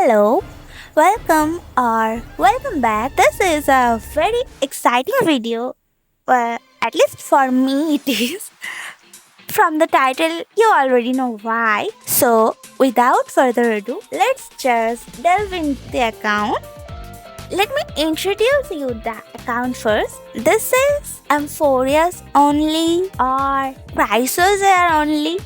Hello, welcome back. This is a very exciting video. Well, at least for me it is. From the title, you already know why. So, without further ado, let's just delve into the account. Let me introduce you the account first. This is Amphoreus Only or Chrysosaur Only.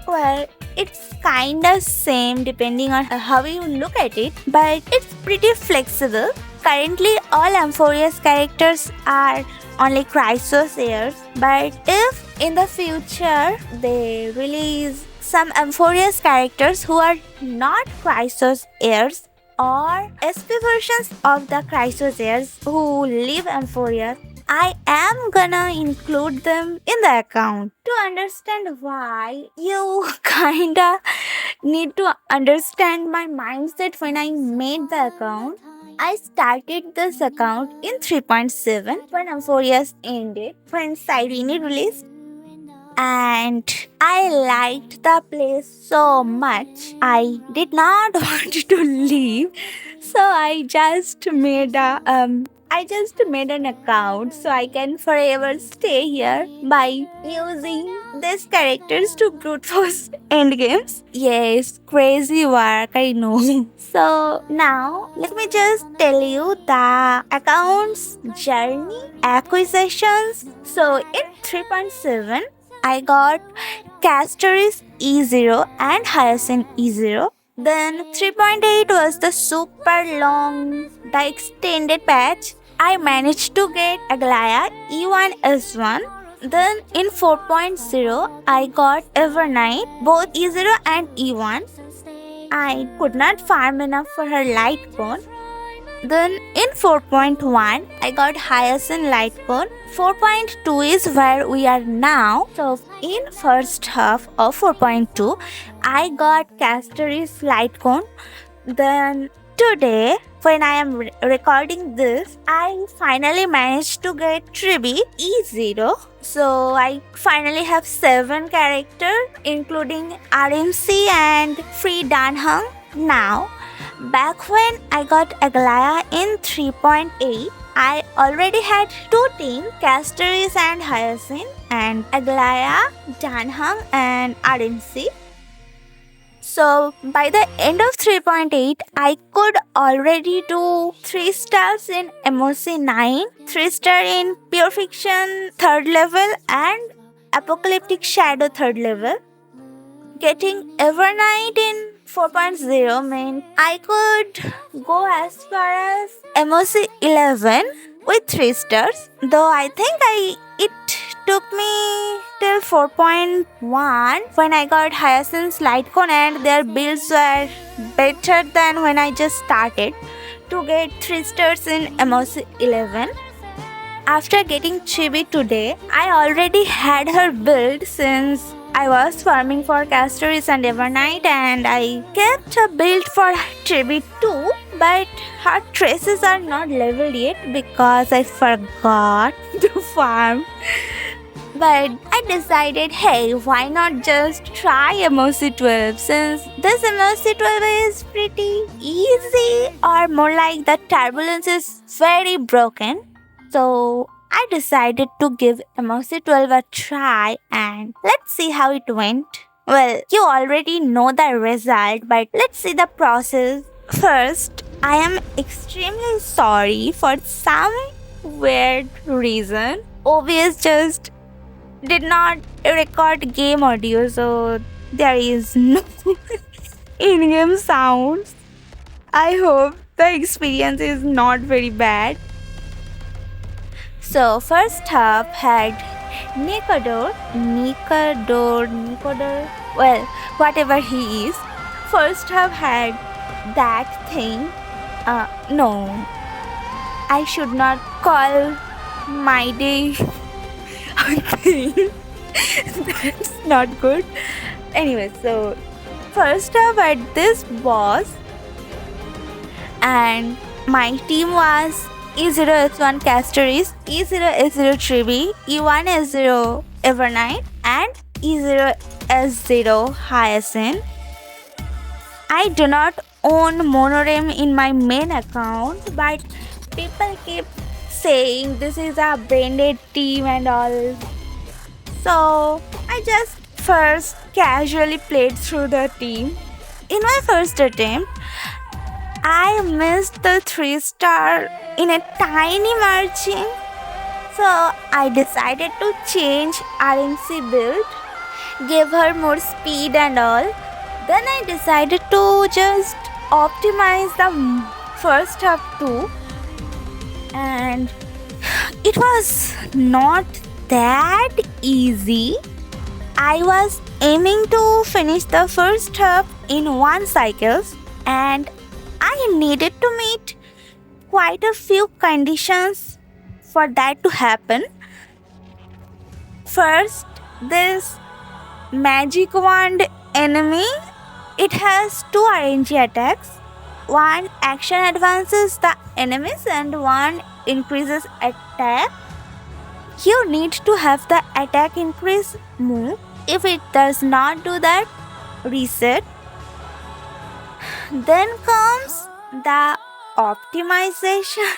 Well, it's kinda same depending on how you look at it, but it's pretty flexible. Currently, all Amphoreus characters are only Chrysosaurs, but if in the future they release some Amphoreus characters who are not Chrysosaurs or SP versions of the Chrysosaurs who live Amphoreus, I am gonna include them in the account. To understand why, you kinda need to understand my mindset when I made the account. I started this account in 3.7 when Amphoreus ended, when Cyrene released. And I liked the place so much. I did not want to leave. So I just made an account so I can forever stay here by using these characters to brute force endgames. Yes, crazy work, I know. So now let me just tell you the account's journey, acquisitions. So in 3.7, I got Castorice E0 and Hyacine E0. Then 3.8 was the super long, the extended patch. I managed to get Aglaea E1 S1. Then in 4.0, I got Evernight, both E0 and E1. I could not farm enough for her light cone. Then in 4.1, I got Hyacine light cone. 4.2 is where we are now. So in first half of 4.2, I got Castorice light cone. Then today, when I am recording this, I finally managed to get Tribbie E0. So I finally have 7 characters, including RMC and Free Danhang now. Back when I got Aglaea in 3.8, I already had 2 teams, Castorice and Hyacine, and Aglaea, Danhang and RMC. So by the end of 3.8, I could already do 3 stars in MoC 9, 3 star in Pure Fiction 3rd level and Apocalyptic Shadow 3rd level. Getting Evernight in 4.0 meant I could go as far as MoC 11 with 3 stars. Though I think it took me till 4.1 when I got Hyacine's light cone and their builds were better than when I just started to get 3 stars in MoC 11. After getting Tribbie today, I already had her build since I was farming for Castorice and Evernight, and I kept a build for Tribbie too, but her traces are not leveled yet because I forgot to farm. But I decided, hey, why not just try MoC 12 since this MoC 12 is pretty easy, or more like the turbulence is very broken. So I decided to give MoC 12 a try and let's see how it went. Well, you already know the result, but let's see the process. First, I am extremely sorry for some weird reason. OBS just did not record game audio, so there is no in-game sounds. I hope the experience is not very bad. So first half had Nicodor, well, whatever he is. First half had that thing. No, I should not call my day thing. That's not good. Anyway, so first half had this boss, and my team was E0 S1 Castorice, E0 S0 Tribbie, E1 S0 Evernight, and E0 S0 Hyacine. I do not own monorail in my main account, but people keep saying this is a branded team and all. So I just first casually played through the team. In my first attempt, I missed the 3-star in a tiny margin. So I decided to change RNC build, give her more speed and all. Then I decided to just optimize the first half too. And it was not that easy. I was aiming to finish the first half in 1 cycle, and I needed to meet quite a few conditions for that to happen. First, this magic wand enemy, it has 2 RNG attacks. One action advances the enemies and one increases attack. You need to have the attack increase move. If it does not do that, reset. Then comes the optimization.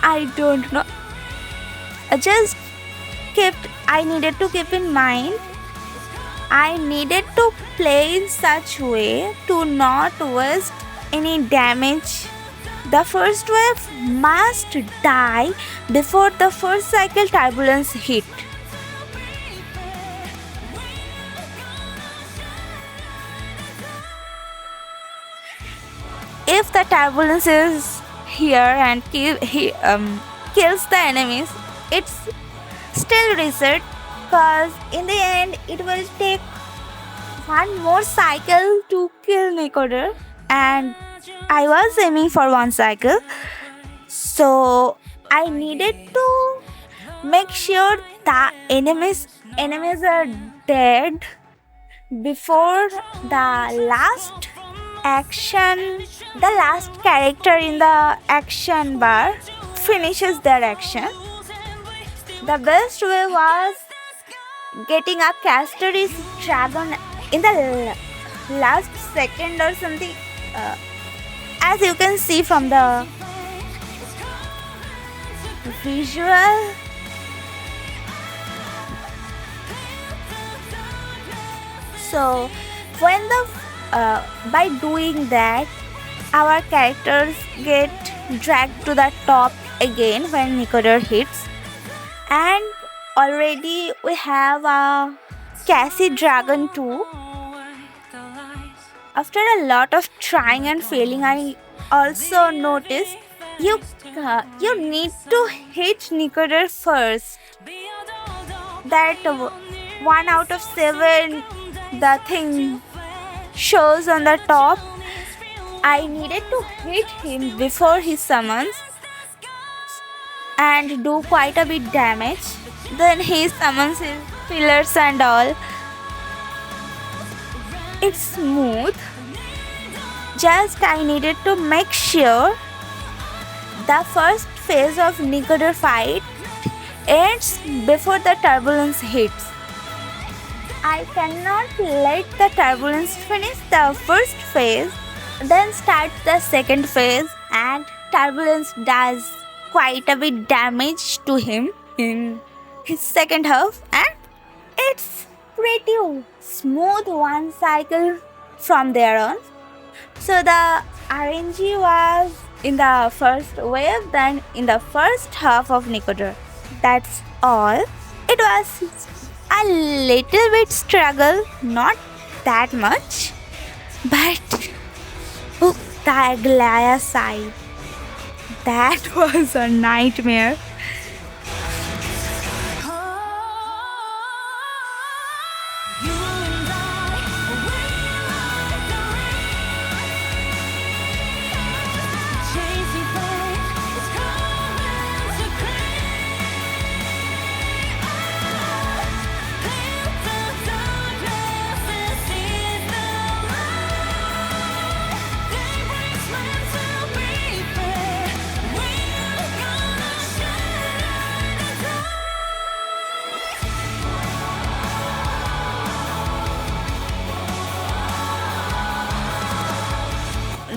I don't know. I needed to keep in mind, I needed to play in such way to not waste any damage. The first wave must die before the first cycle turbulence hit. If the turbulence is here and kills the enemies, it's still reset, because in the end it will take one more cycle to kill Nicoder, and I was aiming for 1 cycle, so I needed to make sure the enemies are dead before the last character in the action bar finishes their action. The best way was getting a Castorice dragon in the last second or something. As you can see from the visual, so when by doing that, our characters get dragged to the top again when Nicoder hits, and already we have a Cassie dragon too. After a lot of trying and failing, I also noticed you need to hit Nicoder first. That 1 out of 7, the thing shows on the top. I needed to hit him before he summons and do quite a bit damage. Then he summons his pillars and all. It's smooth. Just I needed to make sure the first phase of Nicoder fight ends before the turbulence hits. I cannot let the turbulence finish the first phase, then start the second phase, and turbulence does quite a bit damage to him in his second half, and it's pretty smooth 1 cycle from there on. So the RNG was in the first wave, then in the first half of Nicoder. That's all. It was a little bit struggle, not that much, but the Aglaea side, that was a nightmare.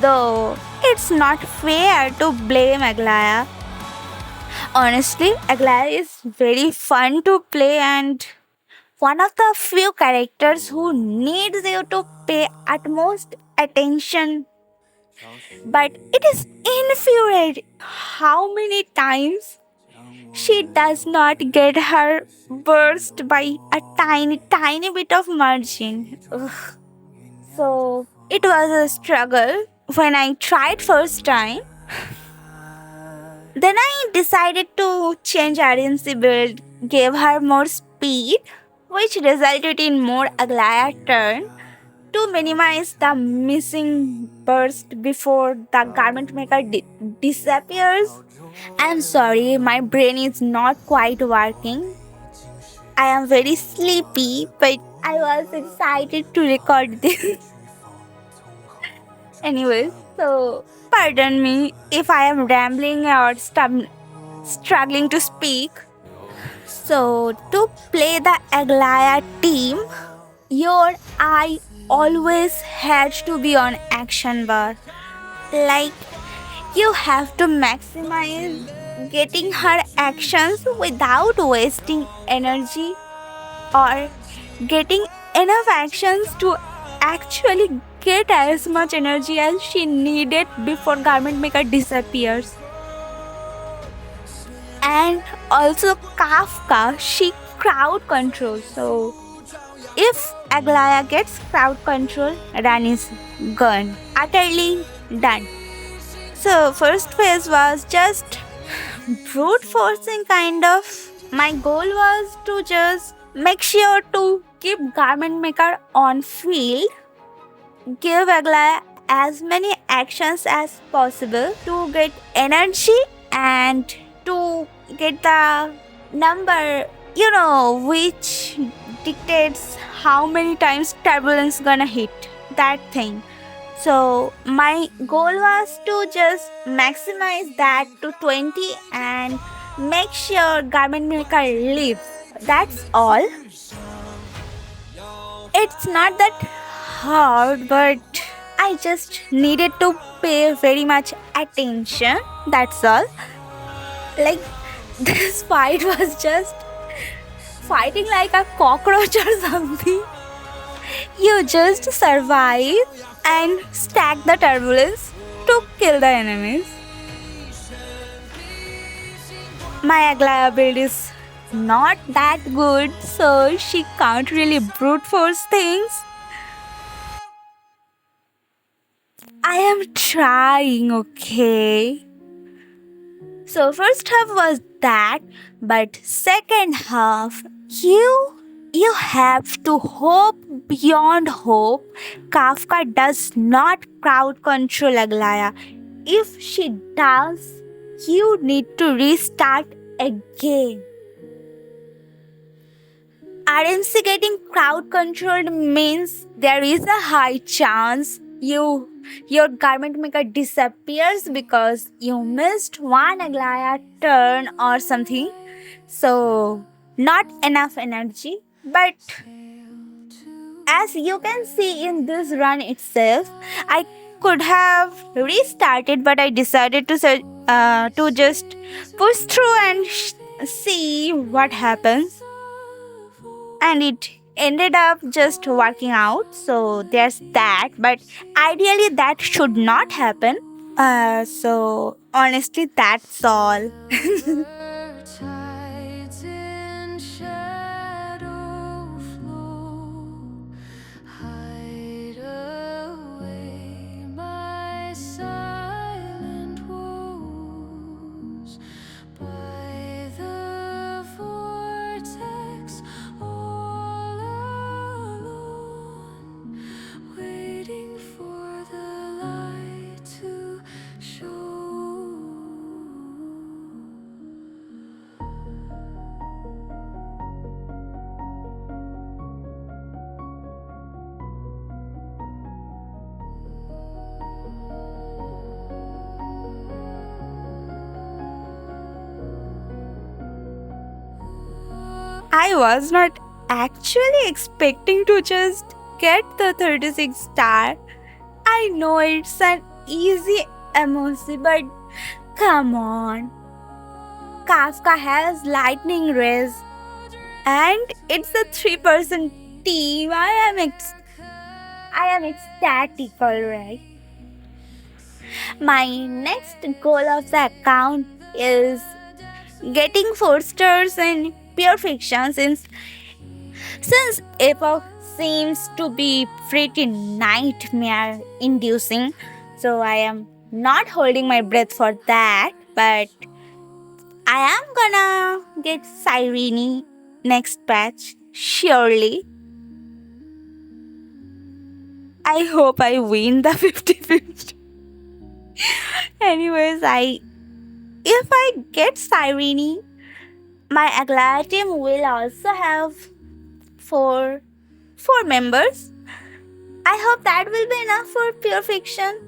Though it's not fair to blame Aglaea. Honestly, Aglaea is very fun to play and one of the few characters who needs you to pay utmost attention. But it is infuriating how many times she does not get her burst by a tiny bit of margin. Ugh. So it was a struggle when I tried first time. Then I decided to change RNC build, gave her more speed, which resulted in more Aglaea turn to minimize the missing burst before the garment maker disappears. I'm sorry, my brain is not quite working. I am very sleepy, but I was excited to record this. Anyways, so pardon me if I am rambling or struggling to speak. So, to play the Aglaea team, your eye always has to be on action bar. Like, you have to maximize getting her actions without wasting energy or getting enough actions to actually get as much energy as she needed before garment maker disappears. And also Kafka, she crowd control. So if Aglaea gets crowd control, run is gone. Utterly done. So first phase was just brute forcing kind of. My goal was to just make sure to keep garment maker on field, give Aglaea as many actions as possible to get energy and to get the number, which dictates how many times turbulence gonna hit that thing. So my goal was to just maximize that to 20 and make sure garment maker leaves. That's all. It's not that hard, but I just needed to pay very much attention. That's all. Like, this fight was just fighting like a cockroach or something. You just survive and stack the turbulence to kill the enemies. My Aglaea build is not that good, so she can't really brute force things. I am trying, okay? So first half was that, but second half, you have to hope beyond hope Kafka does not crowd control Aglaea. If she does, you need to restart again. RNC getting crowd controlled means there is a high chance your garment maker disappears because you missed one Aglaea turn or something. So not enough energy. But as you can see in this run itself, I could have restarted, but I decided to just push through and see what happens. And it ended up just working out. So there's that. But ideally, that should not happen. So honestly, that's all. I was not actually expecting to just get the 36 star. I know it's an easy MoC, but come on. Kafka has lightning rays and it's a 3% team. I am ecstatic, alright. My next goal of the account is getting 4 stars in pure fiction since Epoch seems to be pretty nightmare inducing. So I am not holding my breath for that, but I am gonna get Cyrene next patch, surely. I hope I win the 50-50. Anyways, if I get Cyrene, my Aglaea team will also have four members. I hope that will be enough for pure fiction.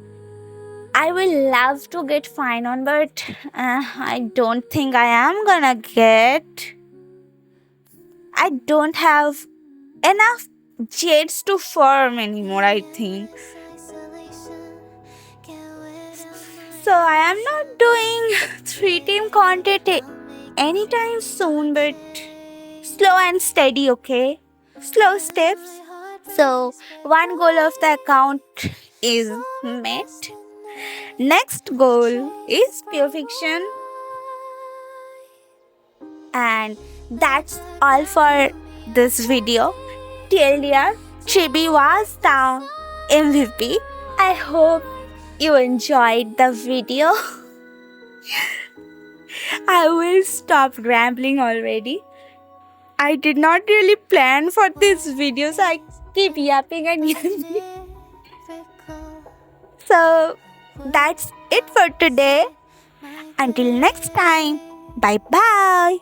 I will love to get Finon, but I don't think I am gonna get. I don't have enough jades to farm anymore, I think. So I am not doing 3-team content anytime soon, but slow and steady, okay? Slow steps. So one goal of the account is met. Next goal is pure fiction. And that's all for this video. TLDR, Tribbie was the MVP. I hope you enjoyed the video. I will stop rambling already. I did not really plan for this video, so I keep yapping and yapping. So that's it for today. Until next time, bye bye.